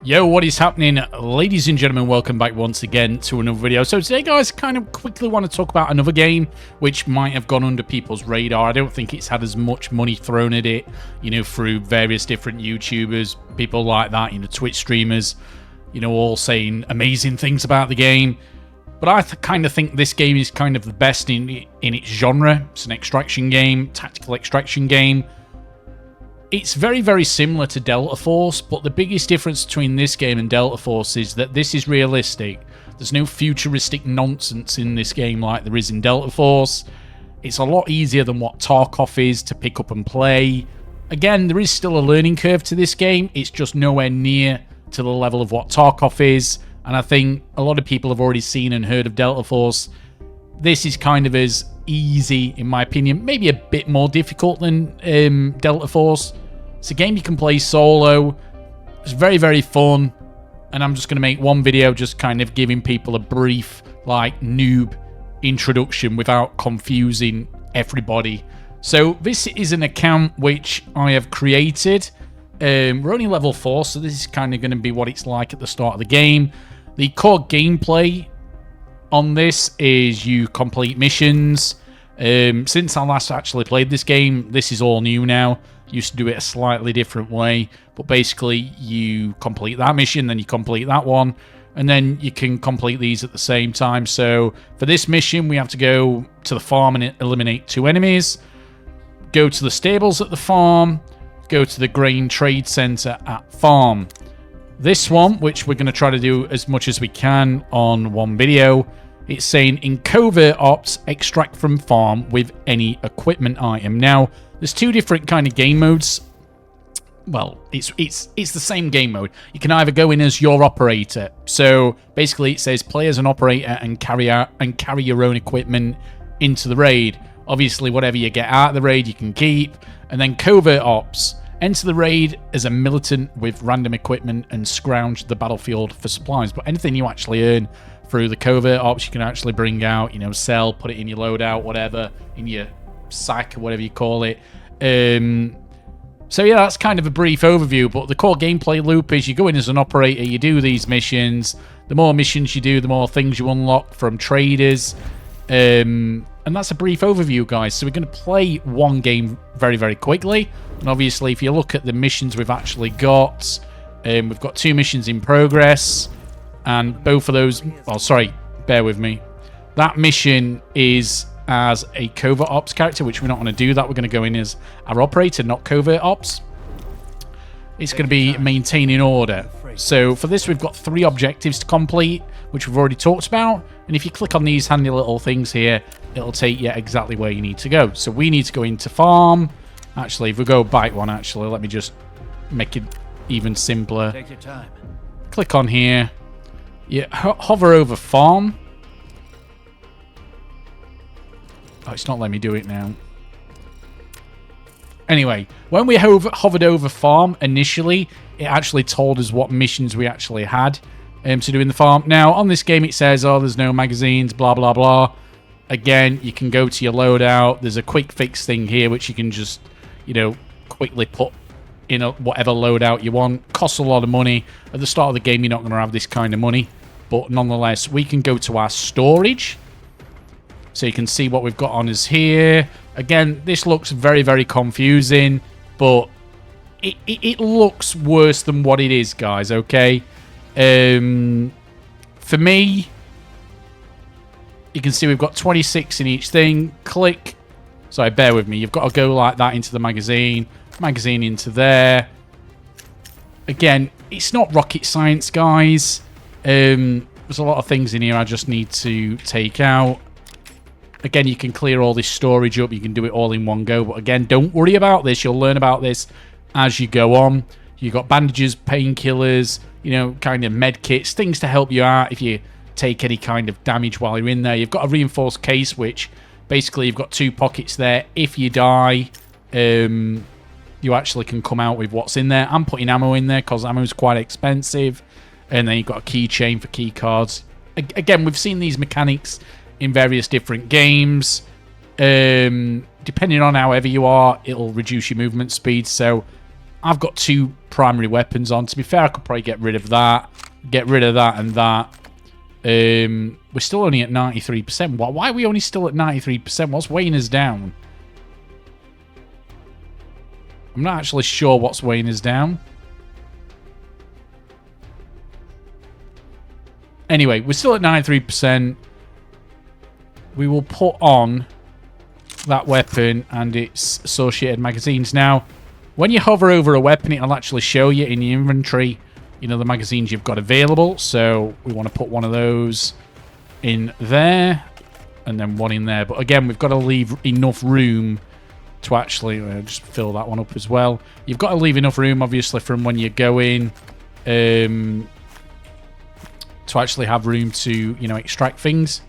Yo, what is happening, ladies and gentlemen? Welcome back once again to another video. So today, guys, kind of quickly want to talk about another game which might have gone under people's radar. I don't think it's had as much money thrown at it, you know, through various different YouTubers, people like that, you know, Twitch streamers, you know, all saying amazing things about the game. But I kind of think this game is kind of the best in its genre. It's an extraction game, tactical extraction game. It's very, very similar to Delta Force, but the biggest difference between this game and Delta Force is that this is realistic. There's no futuristic nonsense in this game like there is in Delta Force. It's a lot easier than what Tarkov is to pick up and play. Again, there is still a learning curve to this game. It's just nowhere near to the level of what Tarkov is. And I think a lot of people have already seen and heard of Delta Force. This is kind of as easy, in my opinion, maybe a bit more difficult than Delta Force. It's a game you can play solo. It's very, very fun. And I'm just going to make one video just kind of giving people a brief, like, noob introduction without confusing everybody. So this is an account which I have created. We're only level 4, so this is kind of going to be what it's like at the start of the game. The core gameplay on this is you complete missions. Since I last actually played this game, this is all new now. Used to do it a slightly different way, but basically you complete that mission, then you complete that one, and then you can complete these at the same time. So for this mission, we have to go to the farm and eliminate 2 enemies, go to the stables at the farm, go to the grain trade center at farm. This one, which we're going to try to do as much as we can on one video, it's saying in covert ops, extract from farm with any equipment item. Now, there's 2 different kind of game modes. Well, it's the same game mode. You can either go in as your operator. So basically, it says play as an operator and carry your own equipment into the raid. Obviously, whatever you get out of the raid, you can keep. And then covert ops. Enter the raid as a militant with random equipment and scrounge the battlefield for supplies. But anything you actually earn through the covert ops, you can actually bring out, you know, sell, put it in your loadout, whatever, in your sack or whatever you call it. So yeah, that's kind of a brief overview, but the core gameplay loop is you go in as an operator, you do these missions. The more missions you do, the more things you unlock from traders. And that's a brief overview, guys. So we're going to play one game very, very quickly. And obviously, if you look at the missions we've actually got, we've got 2 missions in progress. And both of those... Oh, sorry. Bear with me. That mission is as a covert ops character, which we're not going to do that. We're going to go in as our operator, not covert ops. It's going to be maintaining order. So for this, we've got 3 objectives to complete, which we've already talked about. And if you click on these handy little things here, it'll take you exactly where you need to go. So we need to go into farm. Actually, if we go bite one, actually, let me just make it even simpler. Take your time. Click on here. You hover over farm. Oh, it's not letting me do it now. Anyway, when we hovered over farm initially, it actually told us what missions we actually had to do in the farm. Now, on this game, it says, oh, there's no magazines, blah, blah, blah. Again, you can go to your loadout. There's a quick fix thing here, which you can just, you know, quickly put in whatever loadout you want. Costs a lot of money. At the start of the game, you're not going to have this kind of money. But nonetheless, we can go to our storage. So you can see what we've got on us here. Again, this looks very, very confusing, but it looks worse than what it is, guys, okay? For me, you can see we've got 26 in each thing. Click. Sorry, bear with me. You've got to go like that into the magazine. Magazine into there. Again, it's not rocket science, guys. There's a lot of things in here I just need to take out. Again, you can clear all this storage up. You can do it all in one go. But again, don't worry about this. You'll learn about this as you go on. You've got bandages, painkillers, you know, kind of med kits, things to help you out if you take any kind of damage while you're in there. You've got a reinforced case, which basically you've got 2 pockets there. If you die, you actually can come out with what's in there. I'm putting ammo in there because ammo is quite expensive. And then you've got a keychain for key cards. Again, we've seen these mechanics in various different games. Depending on however you are, it'll reduce your movement speed. So I've got 2 primary weapons on. To be fair, I could probably get rid of that. Get rid of that and that. We're still only at 93%. Why are we only still at 93%? What's weighing us down? I'm not actually sure what's weighing us down. Anyway, we're still at 93%. We will put on that weapon and its associated magazines. Now, when you hover over a weapon, it'll actually show you in your inventory, you know, the magazines you've got available. So we want to put one of those in there and then one in there. But again, we've got to leave enough room to actually just fill that one up as well. You've got to leave enough room, obviously, from when you go in to actually have room to, you know, extract things.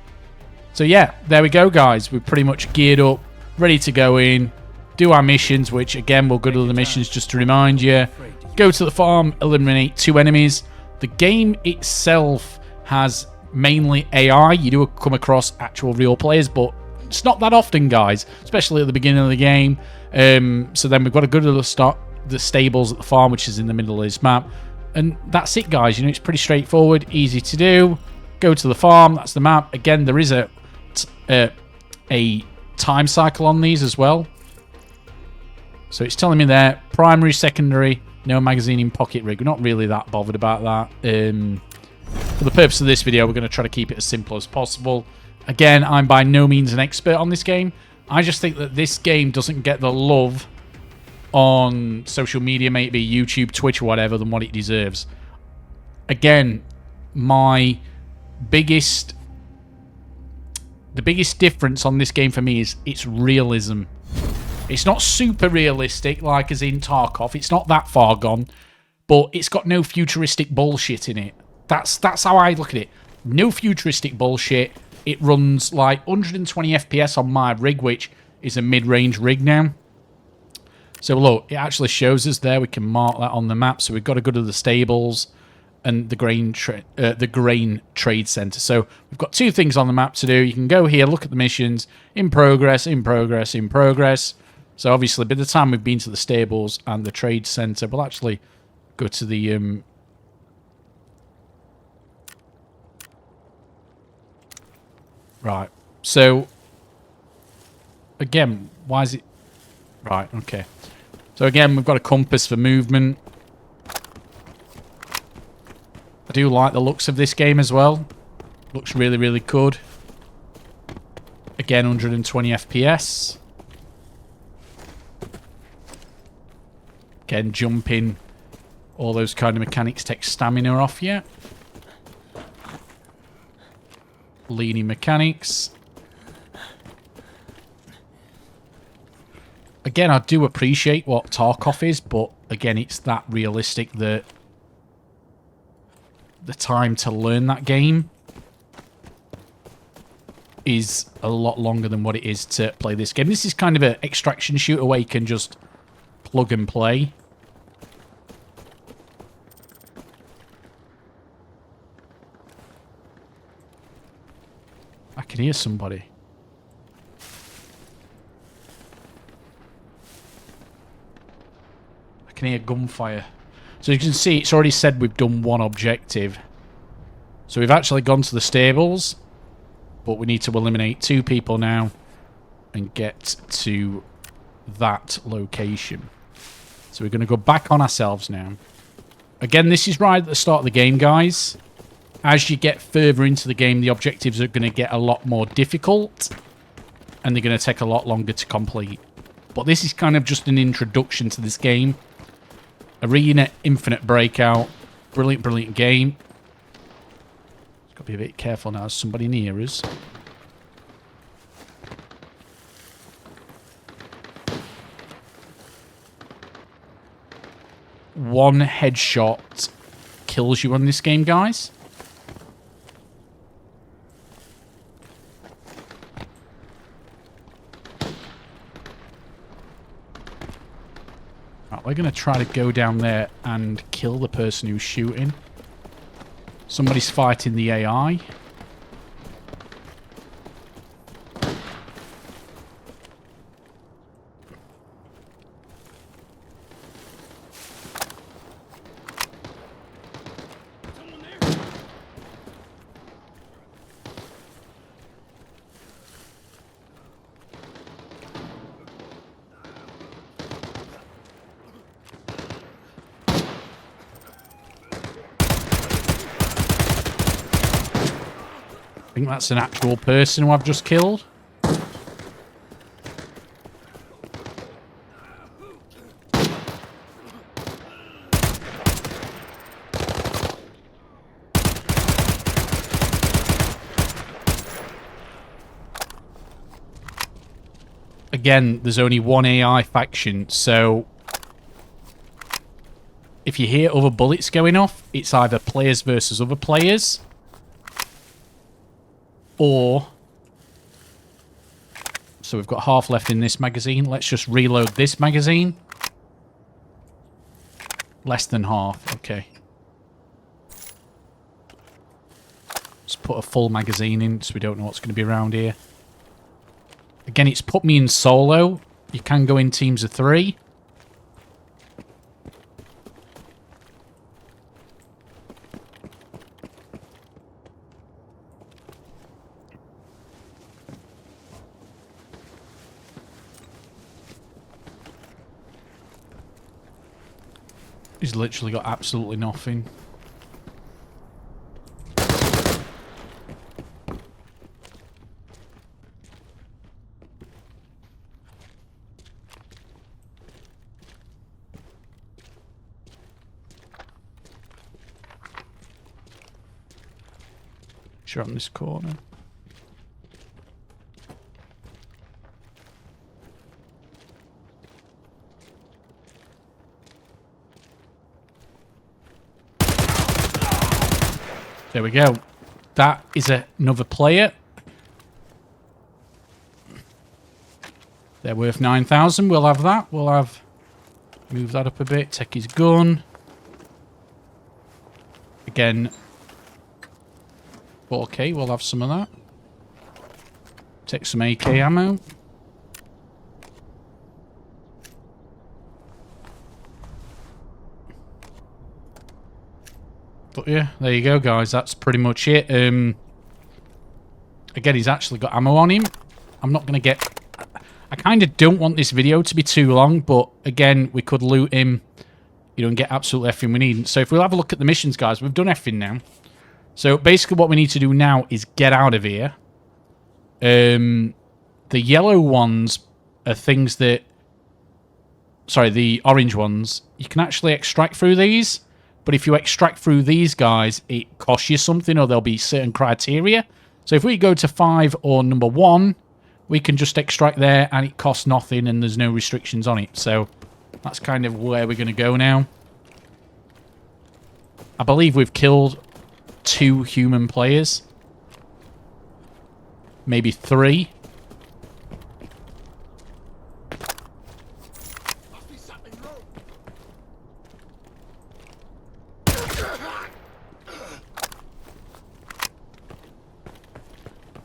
So yeah, there we go, guys. We're pretty much geared up, ready to go in, do our missions, which again, we'll go to the missions just to remind you. Go to the farm, eliminate 2 enemies. The game itself has mainly AI. You do come across actual real players, but it's not that often, guys, especially at the beginning of the game. So then we've got to go to the stables at the farm, which is in the middle of this map. And that's it, guys. You know, it's pretty straightforward, easy to do. Go to the farm, that's the map. Again, there is a time cycle on these as well. So it's telling me there, primary, secondary, no magazine in pocket rig. We're not really that bothered about that. For the purpose of this video, we're going to try to keep it as simple as possible. Again, I'm by no means an expert on this game. I just think that this game doesn't get the love on social media, maybe YouTube, Twitch, or whatever, than what it deserves. Again, the biggest difference on this game for me is its realism. It's not super realistic, like as in Tarkov. It's not that far gone, but it's got no futuristic bullshit in it. That's how I look at it. No futuristic bullshit. It runs like 120 FPS on my rig, which is a mid-range rig now. So look, it actually shows us there. We can mark that on the map. So we've got to go to the stables and the grain trade center. So we've got 2 things on the map to do. You can go here, look at the missions, in progress, in progress, in progress. So obviously, by the time we've been to the stables and the trade center, we'll actually go to the right. So again, why is it right? Okay. So again, we've got a compass for movement. I do like the looks of this game as well. Looks really, really good. Again, 120 FPS. Again, jumping. All those kind of mechanics take stamina off you. Leaning mechanics. Again, I do appreciate what Tarkov is, but again, it's that realistic that the time to learn that game is a lot longer than what it is to play this game. This is kind of an extraction shooter where you can just plug and play. I can hear somebody. I can hear gunfire. So you can see it's already said we've done 1 objective. So we've actually gone to the stables, but we need to eliminate 2 people now and get to that location. So we're going to go back on ourselves now. Again, this is right at the start of the game, guys. As you get further into the game, the objectives are going to get a lot more difficult, and they're going to take a lot longer to complete. But this is kind of just an introduction to this game. Arena Infinite Breakout. Brilliant, brilliant game. Got to be a bit careful now. There's somebody near us. One headshot kills you on this game, guys. Right, we're going to try to go down there and kill the person who's shooting. Somebody's fighting the AI. think that's an actual person who I've just killed. Again, there's only one AI faction, so if you hear other bullets going off, it's either players versus other players, or... So we've got half left in this magazine. Let's just reload this magazine. Less than half, okay. Let's put a full magazine in, so we don't know what's going to be around here. Again, it's put me in solo. You can go in teams of 3. He's literally got absolutely nothing. Sure, on this corner. There we go. That is another player. They're worth 9,000. We'll have that. We'll have... Move that up a bit. Take his gun. Again... 4K, we'll have some of that. Take some AK ammo. But yeah, there you go, guys. That's pretty much it. Again, he's actually got ammo on him. I'm not going to get... I kind of don't want this video to be too long, but again, we could loot him, you know, and get absolutely everything we need. So if we'll have a look at the missions, guys, we've done everything now. So basically what we need to do now is get out of here. The yellow ones are things that... Sorry, the orange ones. You can actually extract through these. But if you extract through these guys, it costs you something, or there'll be certain criteria. So if we go to 5 or number 1, we can just extract there, and it costs nothing, and there's no restrictions on it. So that's kind of where we're going to go now. I believe we've killed 2 human players. Maybe 3.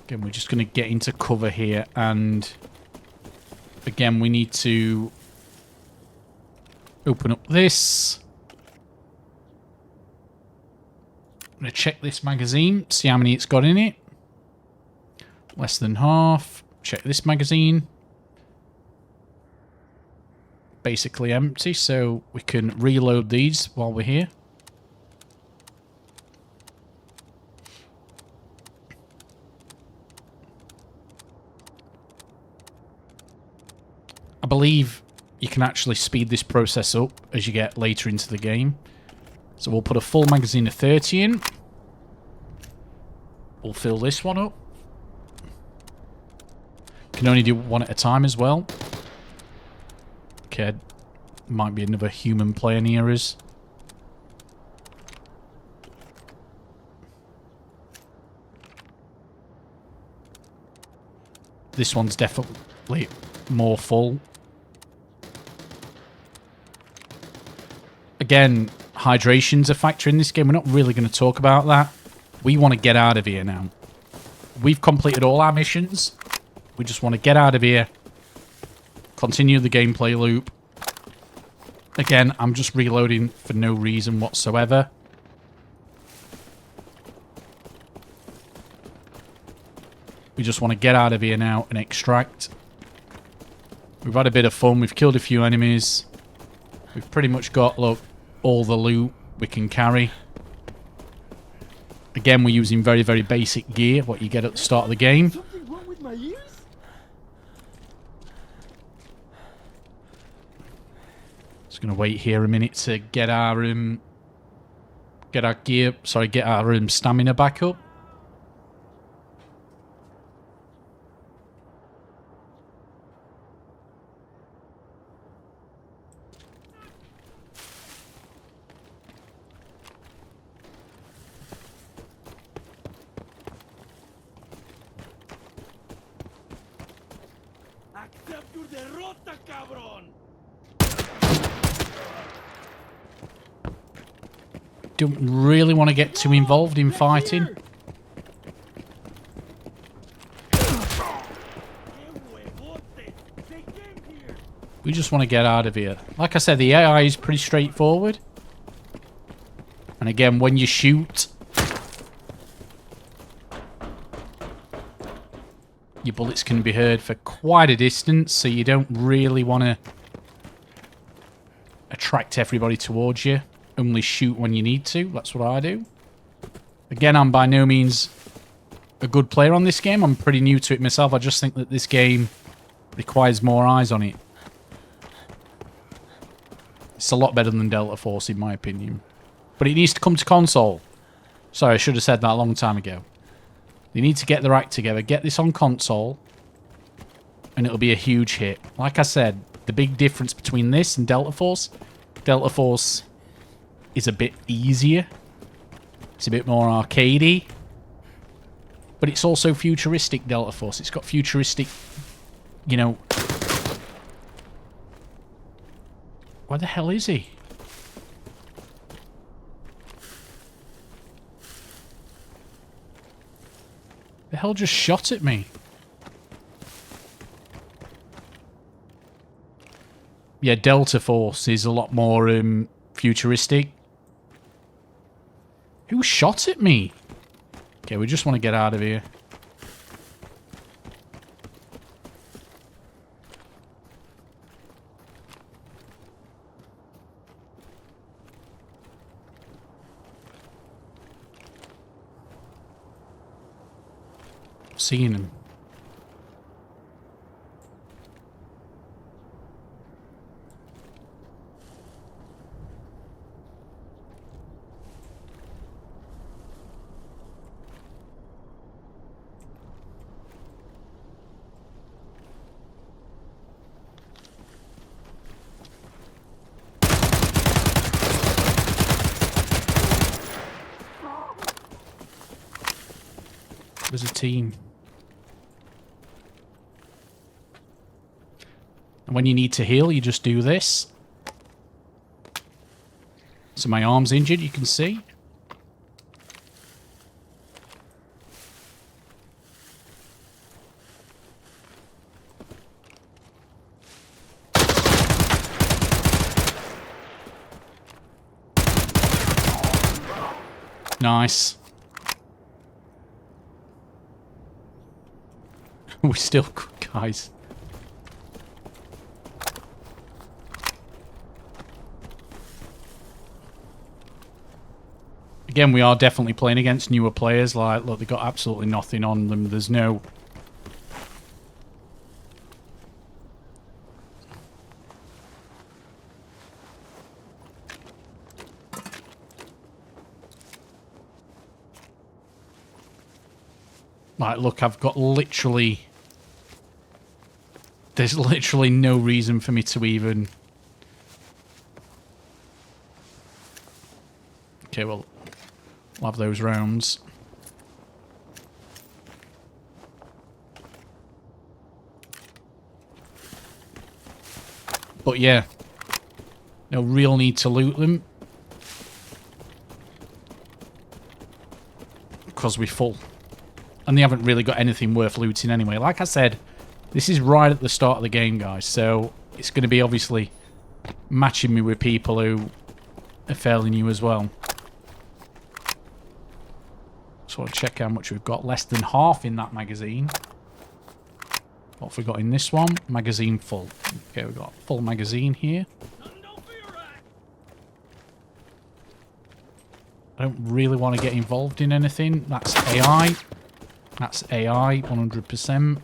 Again, we're just going to get into cover here, and again, we need to open up this. I'm going to check this magazine, see how many it's got in it. Less than half. Check this magazine. Basically empty, so we can reload these while we're here. I believe you can actually speed this process up as you get later into the game. So we'll put a full magazine of 30 in. We'll fill this one up. Can only do one at a time as well. Okay, might be another human player near us. This one's definitely more full. Again, hydration's a factor in this game. We're not really going to talk about that. We want to get out of here now. We've completed all our missions. We just want to get out of here. Continue the gameplay loop. Again, I'm just reloading for no reason whatsoever. We just want to get out of here now and extract. We've had a bit of fun. We've killed a few enemies. We've pretty much got, look, all the loot we can carry. Again, we're using very, very basic gear, what you get at the start of the game. Something wrong with my ears? Just gonna wait here a minute to get our stamina back up. Accept your derrota, cabrón! Don't really want to get too involved in fighting. We just want to get out of here. Like I said, the AI is pretty straightforward. And again, when you shoot, your bullets can be heard for quite a distance, so you don't really want to attract everybody towards you. Only shoot when you need to. That's what I do. Again, I'm by no means a good player on this game. I'm pretty new to it myself. I just think that this game requires more eyes on it. It's a lot better than Delta Force, in my opinion. But it needs to come to console. Sorry, I should have said that a long time ago. They need to get their act together. Get this on console. And it'll be a huge hit. Like I said, the big difference between this and Delta Force is a bit easier. It's a bit more arcadey. But it's also futuristic, Delta Force. It's got futuristic, you know... Where the hell is he? The hell just shot at me? Yeah, Delta Force is a lot more futuristic. Who shot at me? Okay, we just want to get out of here. Seeing him. There's a team. And when you need to heal, you just do this. So my arm's injured, you can see. Nice. We're still good, guys. Again, we are definitely playing against newer players. Like, look, they've got absolutely nothing on them. There's no... Like, look, I've got literally... There's literally no reason for me to even... Okay, well, we'll have those rounds. But yeah, no real need to loot them. Because we're full. And they haven't really got anything worth looting anyway. Like I said, this is right at the start of the game, guys. So it's going to be obviously matching me with people who are fairly new as well. So I'll check how much we've got. Less than half in that magazine. What have we got in this one? Magazine full. Okay, we've got full magazine here. I I don't really want to get involved in anything. That's AI. That's AI, 100%.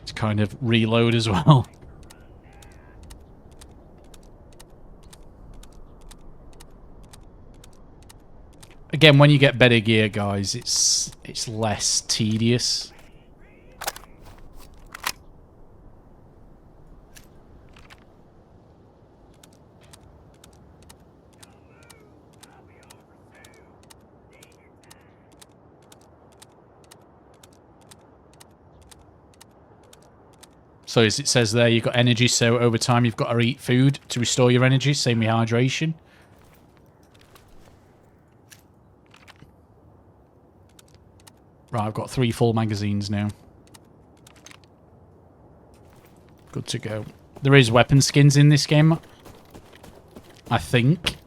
To kind of reload as well. Again, when you get better gear, guys, it's less tedious. So as it says there, you've got energy, so over time you've got to eat food to restore your energy, same with hydration. Right, I've got 3 full magazines now. Good to go. There is weapon skins in this game, I think.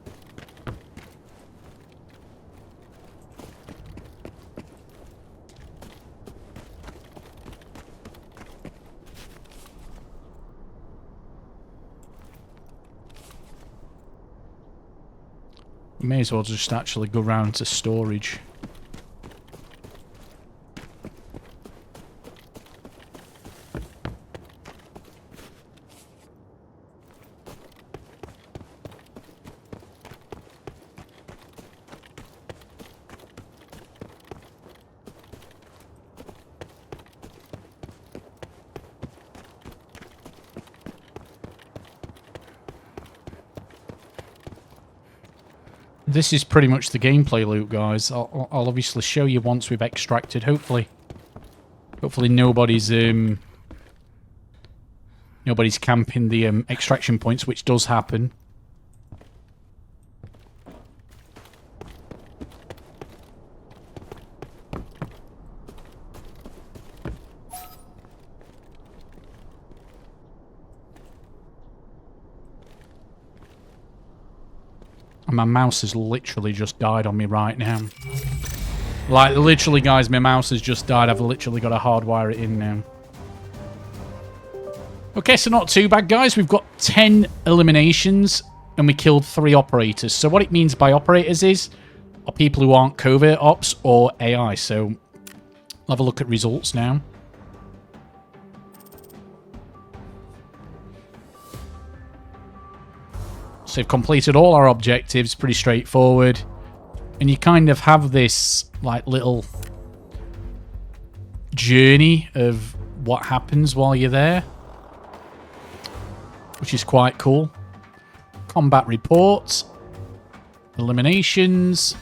May as well just actually go round to storage. This is pretty much the gameplay loop, guys. I'll obviously show you once we've extracted. Hopefully nobody's camping the extraction points, which does happen. And my mouse has literally just died on me right now. Like, literally, guys, my mouse has just died. I've literally got to hardwire it in now. Okay, so not too bad, guys. We've got 10 eliminations, and we killed 3 operators. So what it means by operators are people who aren't covert ops or AI. So we'll have a look at results now. So we've completed all our objectives, pretty straightforward. And you kind of have this, like, little journey of what happens while you're there, which is quite cool. Combat reports, eliminations.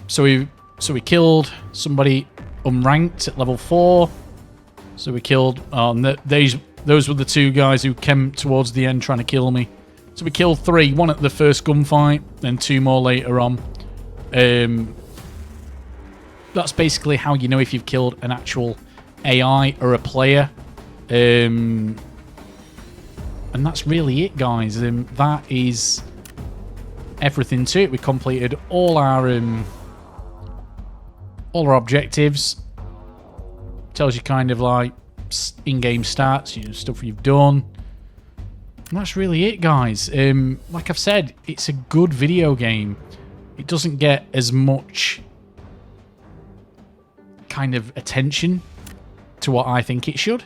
So we killed somebody unranked at level 4. So we killed... those were the 2 guys who came towards the end trying to kill me. So we killed 3. 1 at the first gunfight, then 2 more later on. That's basically how you know if you've killed an actual AI or a player. And that's really it, guys. That is everything to it. We completed all our objectives. Tells you kind of like in-game stats, you know, stuff you've done. And that's really it, guys. Like I've said, it's a good video game. It doesn't get as much kind of attention to what I think it should.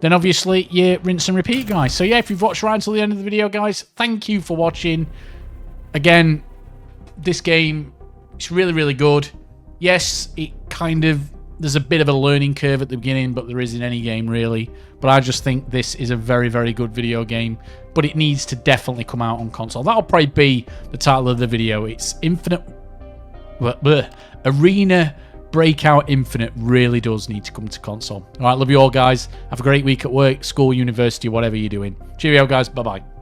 Then obviously you rinse and repeat, guys. So yeah, if you've watched right until the end of the video, guys, thank you for watching. Again, this game, it's really, really good. Yes, it kind of... there's a bit of a learning curve at the beginning, but there is in any game, really. But I just think this is a very, very good video game. But it needs to definitely come out on console. That'll probably be the title of the video. It's Arena Breakout Infinite really does need to come to console. All right, love you all, guys. Have a great week at work, school, university, whatever you're doing. Cheerio, guys. Bye-bye.